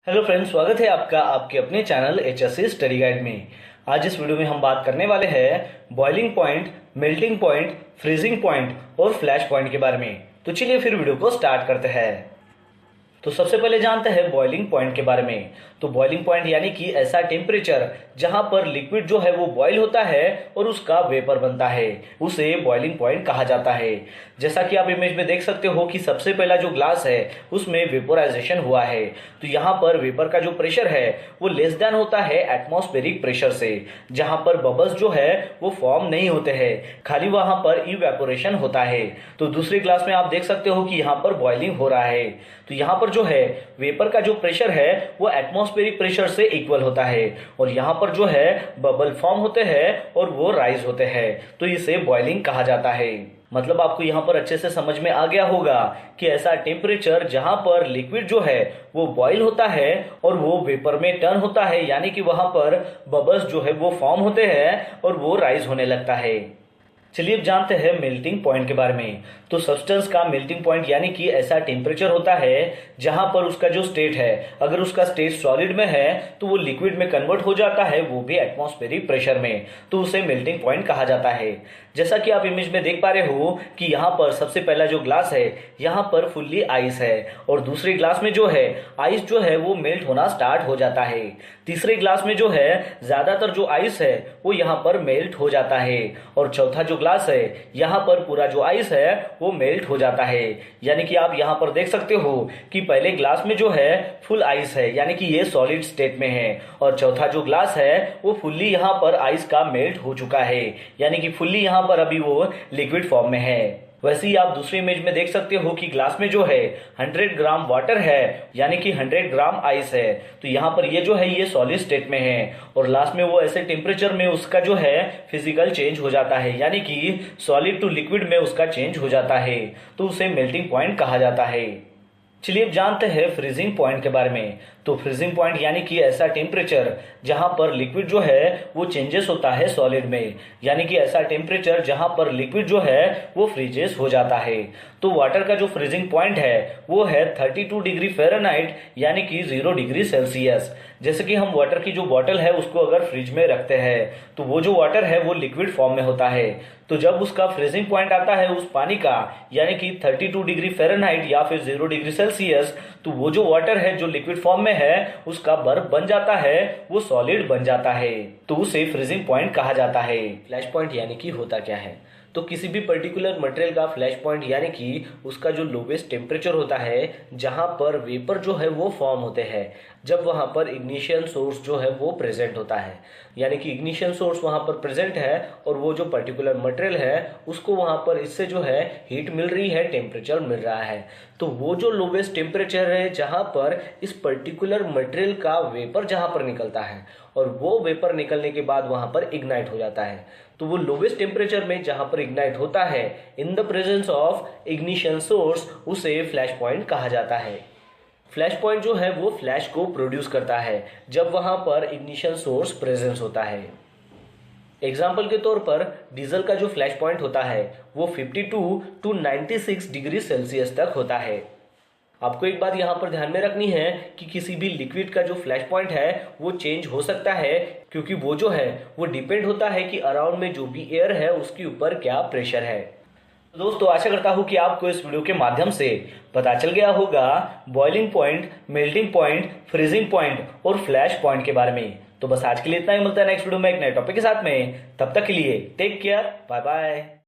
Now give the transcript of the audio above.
Hello friends, स्वागत है आपका आपके अपने चैनल HSC स्टडी गाइड में। आज इस वीडियो में हम बात करने वाले हैं boiling point, melting point, freezing point और फ्लैश पॉइंट के बारे में। तो चलिए फिर वीडियो को स्टार्ट करते हैं। तो सबसे पहले जानते हैं बॉइलिंग पॉइंट के बारे में। तो बॉइलिंग पॉइंट यानी कि ऐसा टेम्परेचर जहां पर लिक्विड जो है वो बॉइल होता है और उसका वेपर बनता है, उसे बॉइलिंग पॉइंट कहा जाता है। जैसा कि आप इमेज में देख सकते हो कि सबसे पहला जो ग्लास है उसमें वेपोराइजेशन हुआ है। तो यहाँ पर वेपर का जो प्रेशर है वो लेस देन होता है एटमॉस्फेरिक प्रेशर से, जहां पर बबल्स जो है वो फॉर्म नहीं होते हैं, खाली वहां पर इवेपोरेशन होता है। तो दूसरे ग्लास में आप देख सकते हो कि यहाँ पर बॉइलिंग हो रहा है। तो यहाँ पर जो है वेपर का जो प्रेशर है वो एटमॉस्फेरिक प्रेशर से इक्वल होता है और यहाँ पर जो है बबल फॉर्म होते हैं और वो राइज होते हैं। तो इसे बॉइलिंग कहा जाता है। मतलब आपको यहाँ पर अच्छे से समझ में आ गया होगा कि ऐसा टेम्परेचर जहां पर लिक्विड जो है वो बॉइल होता है और वो वेपर में टर्न होता है, यानी कि वहां पर बबल्स जो है वो फॉर्म होते हैं और वो राइज होने लगता है। चलिए अब जानते हैं मेल्टिंग पॉइंट के बारे में। तो सब्सटेंस का मेल्टिंग पॉइंट यानी कि ऐसा टेम्परेचर होता है जहां पर उसका जो स्टेट है, अगर उसका स्टेट सॉलिड में है तो वो लिक्विड में कन्वर्ट हो जाता है, वो भी एटमॉस्फेरिक प्रेशर में। तो उसे मेल्टिंग पॉइंट कहा जाता है। जैसा कि आप इमेज में देख पा रहे हो कि यहाँ पर सबसे पहला जो ग्लास है यहाँ पर फुल्ली आइस है और दूसरे ग्लास में जो है आइस जो है वो मेल्ट होना स्टार्ट हो जाता है। तीसरे ग्लास में जो है ज्यादातर जो आइस है वो यहाँ पर मेल्ट हो जाता है और चौथा जो ग्लास है यहाँ पर पूरा जो आइस है वो मेल्ट हो जाता है। यानी कि आप यहाँ पर देख सकते हो कि पहले ग्लास में जो है फुल आइस है, यानी कि ये सॉलिड स्टेट में है, और चौथा जो ग्लास है वो फुल्ली यहाँ पर आइस का मेल्ट हो चुका है, यानी कि फुल्ली यहाँ पर अभी वो लिक्विड फॉर्म में है। वैसे ही आप दूसरी इमेज में देख सकते हो कि ग्लास में जो है 100 ग्राम वाटर है, यानी कि 100 ग्राम आइस है। तो यहाँ पर ये जो है ये सॉलिड स्टेट में है और लास्ट में वो ऐसे टेम्परेचर में उसका जो है फिजिकल चेंज हो जाता है, यानी कि सॉलिड टू लिक्विड में उसका चेंज हो जाता है। तो उसे मेल्टिंग पॉइंट कहा जाता है। चलिए अब जानते हैं फ्रीजिंग पॉइंट के बारे में। तो फ्रीजिंग पॉइंट यानी कि ऐसा टेम्परेचर जहां पर लिक्विड जो है वो चेंजेस होता है सॉलिड में, यानी कि ऐसा टेम्परेचर जहां पर लिक्विड जो है वो फ्रीजेस हो जाता है। तो वाटर का जो फ्रीजिंग पॉइंट है वो है 32 डिग्री फ़ारेनहाइट, यानी कि 0 डिग्री सेल्सियस। जैसे कि हम वाटर की जो बॉटल है उसको अगर फ्रिज में रखते हैं तो वो जो वाटर है वो लिक्विड फॉर्म में होता है। तो जब उसका फ्रीजिंग पॉइंट आता है उस पानी का, यानी कि 32 डिग्री फ़ारेनहाइट या फिर 0 डिग्री सेल्सियस, तो वो जो वाटर है जो लिक्विड फॉर्म में है उसका बर्फ बन जाता है, वो सॉलिड बन जाता है। तो उसे फ्रीजिंग पॉइंट कहा जाता है। फ्लैश पॉइंट यानी कि होता क्या है? तो किसी भी पर्टिकुलर मटेरियल का फ्लैश पॉइंट यानी कि उसका जो लोवेस्ट टेम्परेचर होता है जहां पर वेपर जो है वो फॉर्म होते हैं, जब वहां पर इग्निशन सोर्स जो है वो प्रेजेंट होता है, यानी कि इग्निशन सोर्स वहां पर प्रेजेंट है और वो जो पर्टिकुलर मटेरियल है उसको वहां पर इससे जो है हीट मिल रही है, टेम्परेचर मिल रहा है। तो वो जो लोवेस्ट टेम्परेचर है जहां पर इस पर्टिकुलर मटेरियल का वेपर जहां पर निकलता है और वो वेपर निकलने के बाद वहां पर इग्नाइट हो जाता है, तो वो लोवेस्ट टेम्परेचर में जहां पर इग्नाइट होता है in the presence of ignition source, उसे फ्लैश पॉइंट कहा जाता है। फ्लैश पॉइंट जो है वो फ्लैश को प्रोड्यूस करता है जब वहां पर इग्निशन सोर्स प्रेजेंस होता है। एग्जाम्पल के तौर पर डीजल का जो फ्लैश पॉइंट होता है वो 52 टू 96 डिग्री सेल्सियस तक होता है। आपको एक बात यहाँ पर ध्यान में रखनी है कि किसी भी लिक्विड का जो फ्लैश पॉइंट है वो चेंज हो सकता है, क्योंकि वो जो है वो डिपेंड होता है कि अराउंड में जो भी एयर है उसके ऊपर क्या प्रेशर है। तो दोस्तों, आशा करता हूँ कि आपको इस वीडियो के माध्यम से पता चल गया होगा boiling point, melting point, freezing point और फ्लैश पॉइंट के बारे में। तो बस आज के लिए इतना ही। मिलता है नेक्स्ट वीडियो में एक नए टॉपिक के साथ में। तब तक के लिए टेक केयर, बाय बाय।